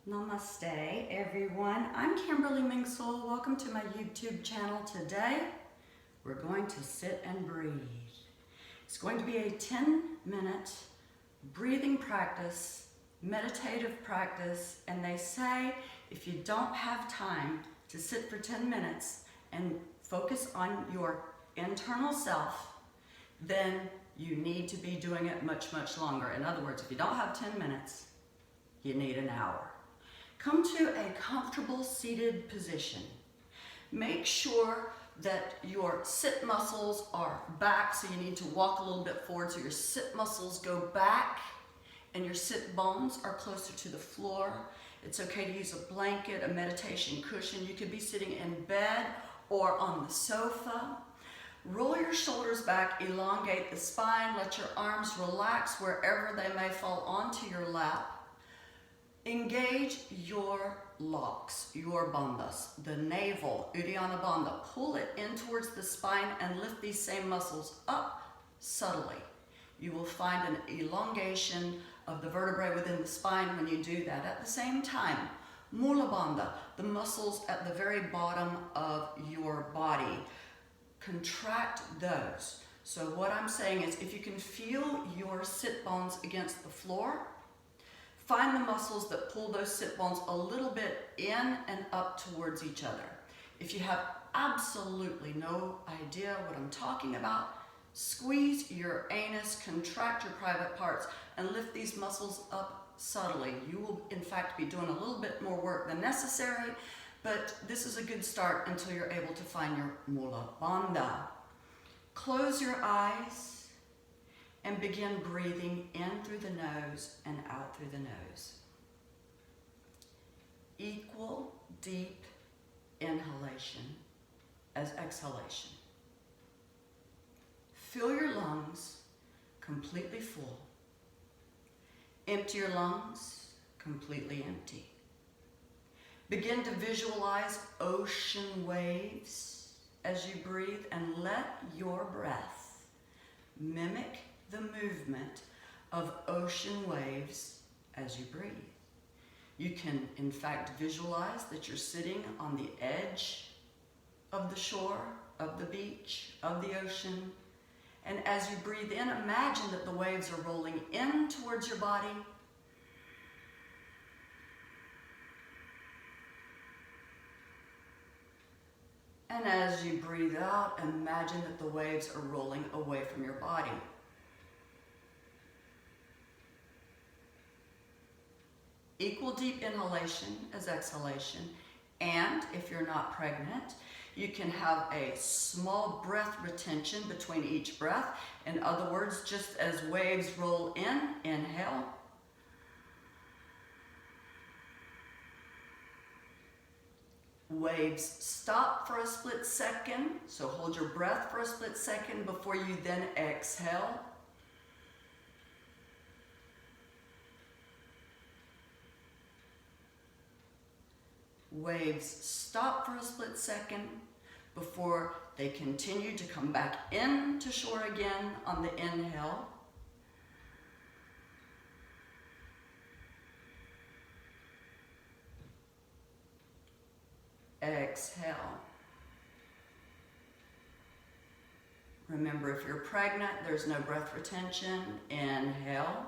Namaste, everyone. I'm Kimberly Mingsoul. Welcome to my YouTube channel. Today, we're going to sit and breathe. It's going to be a 10-minute breathing practice, meditative practice, and they say if you don't have time to sit for 10 minutes and focus on your internal self, then you need to be doing it much, much longer. In other words, if you don't have 10 minutes, you need an hour. Come to a comfortable seated position. Make sure that your sit muscles are back, so you need to walk a little bit forward so your sit muscles go back and your sit bones are closer to the floor. It's okay to use a blanket, a meditation cushion. You could be sitting in bed or on the sofa. Roll your shoulders back, elongate the spine, let your arms relax wherever they may fall onto your lap. Engage your locks, your bandhas, the navel, Uddiyana Bandha. Pull it in towards the spine and lift these same muscles up subtly. You will find an elongation of the vertebrae within the spine when you do that. At the same time, Mula Bandha, the muscles at the very bottom of your body. Contract those. So what I'm saying is, if you can feel your sit bones against the floor, find the muscles that pull those sit bones a little bit in and up towards each other. If you have absolutely no idea what I'm talking about, squeeze your anus, contract your private parts, and lift these muscles up subtly. You will, in fact, be doing a little bit more work than necessary, but this is a good start until you're able to find your Mula Bandha. Close your eyes and begin breathing in through the nose and out through the nose. Equal deep inhalation as exhalation. Fill your lungs completely full. Empty your lungs completely empty. Begin to visualize ocean waves as you breathe, and let your breath mimic the movement of ocean waves as you breathe. You can, in fact, visualize that you're sitting on the edge of the shore, of the beach, of the ocean. And as you breathe in, imagine that the waves are rolling in towards your body. And as you breathe out, imagine that the waves are rolling away from your body. Equal deep inhalation as exhalation, and if you're not pregnant, you can have a small breath retention between each breath. In other words, just as waves roll in, inhale. Waves stop for a split second, so hold your breath for a split second before you then exhale. Waves stop for a split second before they continue to come back into shore again on the inhale. Exhale. Remember, if you're pregnant, there's no breath retention. Inhale.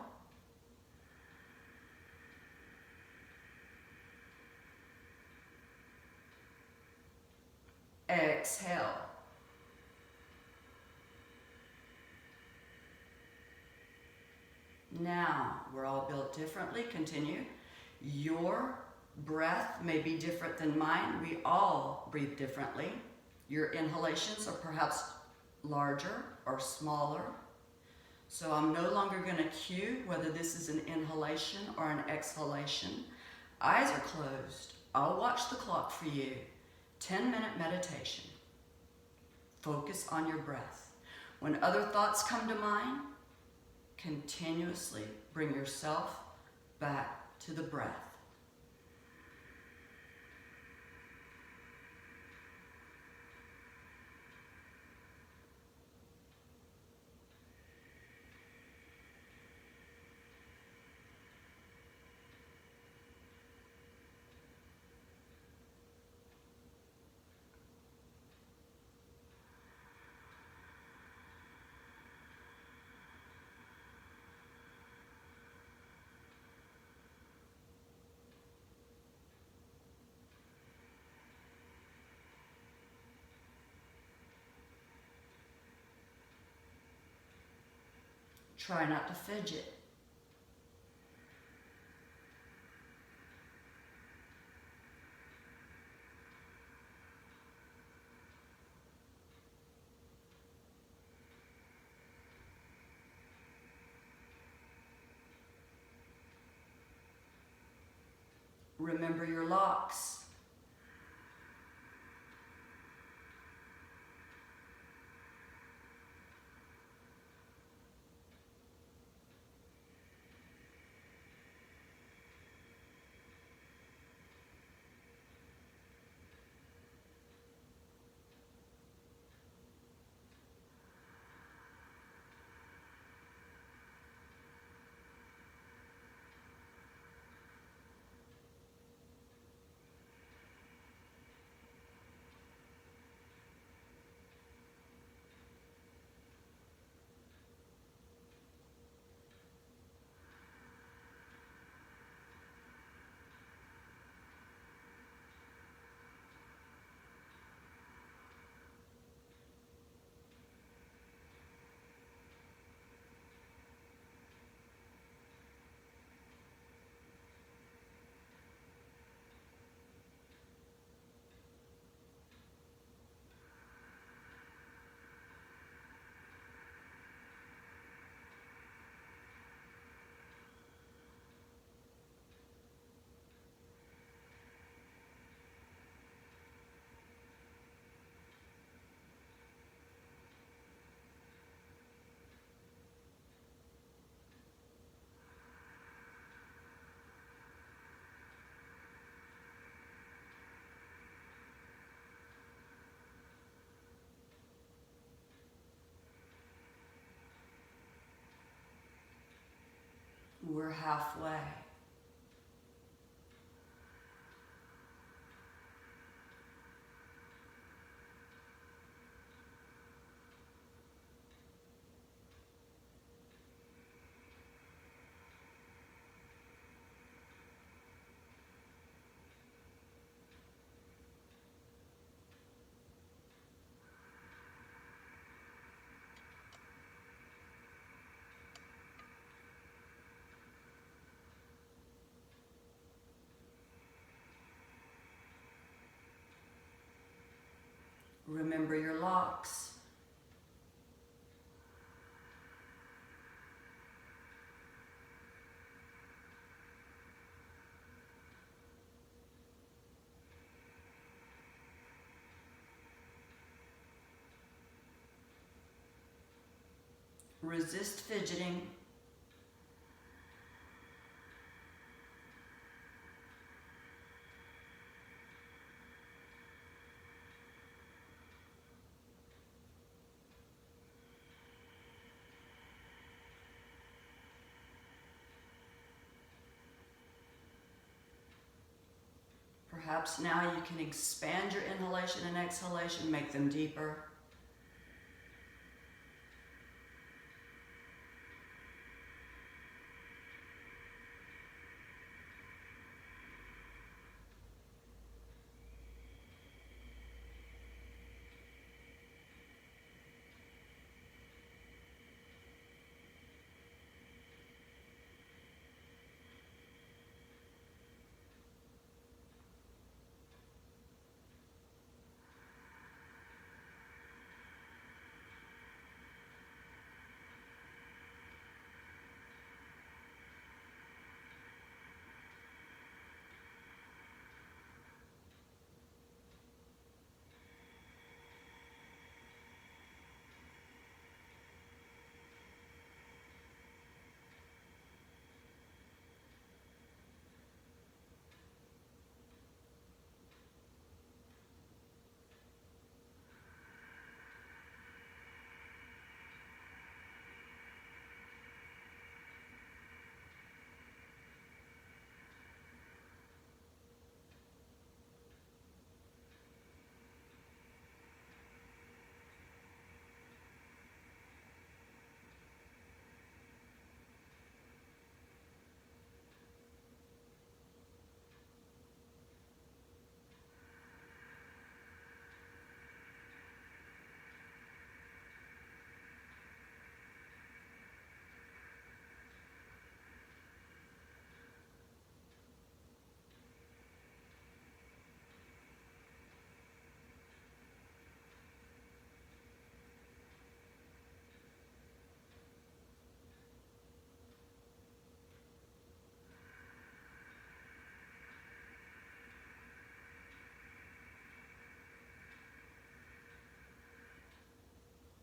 Exhale. Now, we're all built differently. Continue. Your breath may be different than mine. We all breathe differently. Your inhalations are perhaps larger or smaller. So I'm no longer going to cue whether this is an inhalation or an exhalation. Eyes are closed. I'll watch the clock for you. 10-minute meditation. Focus on your breath. When other thoughts come to mind, continuously bring yourself back to the breath. Try not to fidget. Remember your locks. We're halfway. Remember your locks. Resist fidgeting. Perhaps now you can expand your inhalation and exhalation, make them deeper.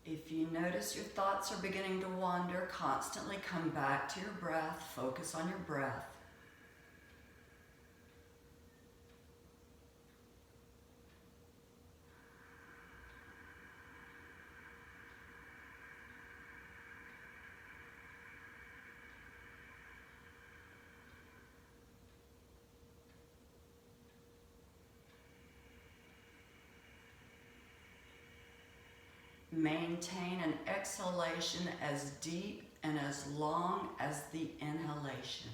If you notice your thoughts are beginning to wander, constantly come back to your breath. Focus on your breath. Maintain an exhalation as deep and as long as the inhalation.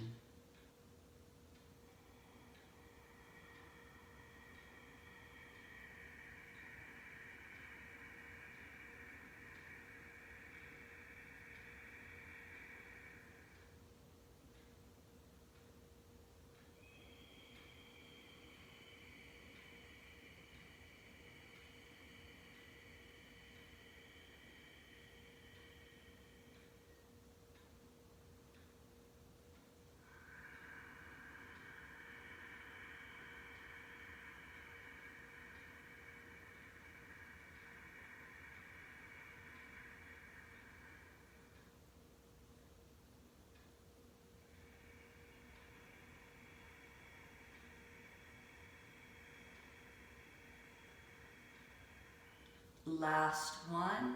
Last one.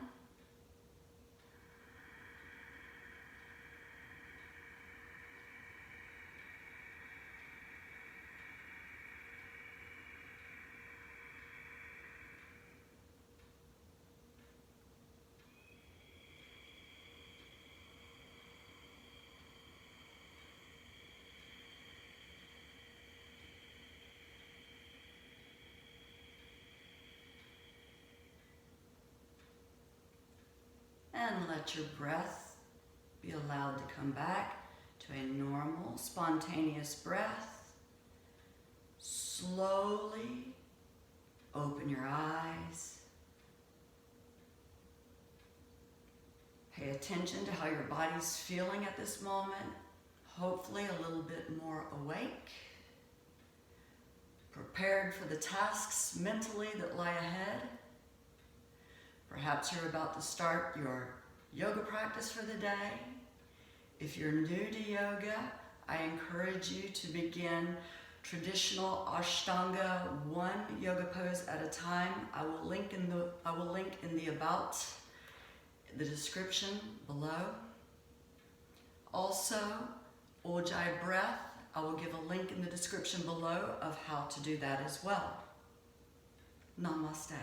And let your breath be allowed to come back to a normal, spontaneous breath. Slowly open your eyes. Pay attention to how your body's feeling at this moment. Hopefully a little bit more awake. Prepared for the tasks mentally that lie ahead. Perhaps you're about to start your yoga practice for the day. If you're new to yoga, I encourage you to begin traditional Ashtanga, one yoga pose at a time. I will link in the about, the description below. Also, Ujjayi breath, I will give a link in the description below of how to do that as well. Namaste.